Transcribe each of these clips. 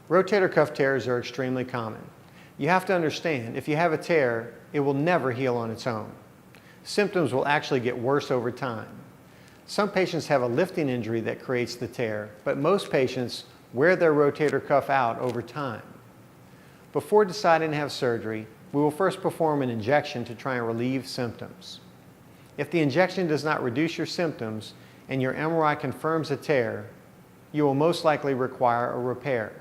Rotator cuff tears are extremely common. You have to understand, if you have a tear, it will never heal on its own. Symptoms will actually get worse over time. Some patients have a lifting injury that creates the tear, but most patients wear their rotator cuff out over time. Before deciding to have surgery, we will first perform an injection to try and relieve symptoms. If the injection does not reduce your symptoms and your MRI confirms a tear, you will most likely require a repair.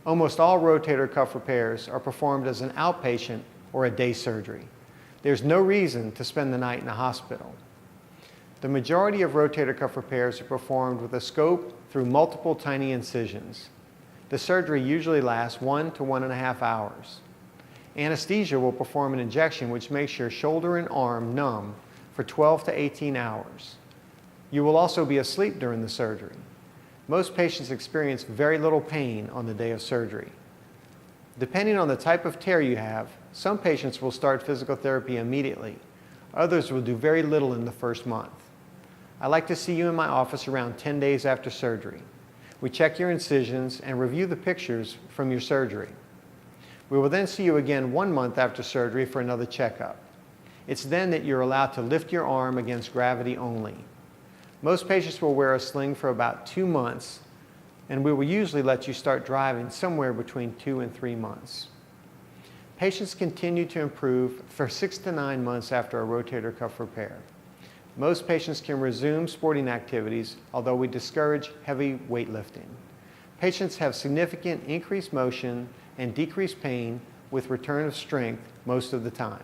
Almost all rotator cuff repairs are performed as an outpatient or a day surgery. There's no reason to spend the night in a hospital. The majority of rotator cuff repairs are performed with a scope through multiple tiny incisions. The surgery usually lasts 1 to 1.5 hours. Anesthesia will perform an injection which makes your shoulder and arm numb for 12 to 18 hours. You will also be asleep during the surgery. Most patients experience very little pain on the day of surgery. Depending on the type of tear you have, some patients will start physical therapy immediately. Others will do very little in the first month. I like to see you in my office around 10 days after surgery. We check your incisions and review the pictures from your surgery. We will then see you again 1 month after surgery for another checkup. It's then that you're allowed to lift your arm against gravity only. Most patients will wear a sling for about 2 months, and we will usually let you start driving somewhere between 2 and 3 months. Patients continue to improve for 6 to 9 months after a rotator cuff repair. Most patients can resume sporting activities, although we discourage heavy weightlifting. Patients have significant increased motion and decreased pain with return of strength most of the time.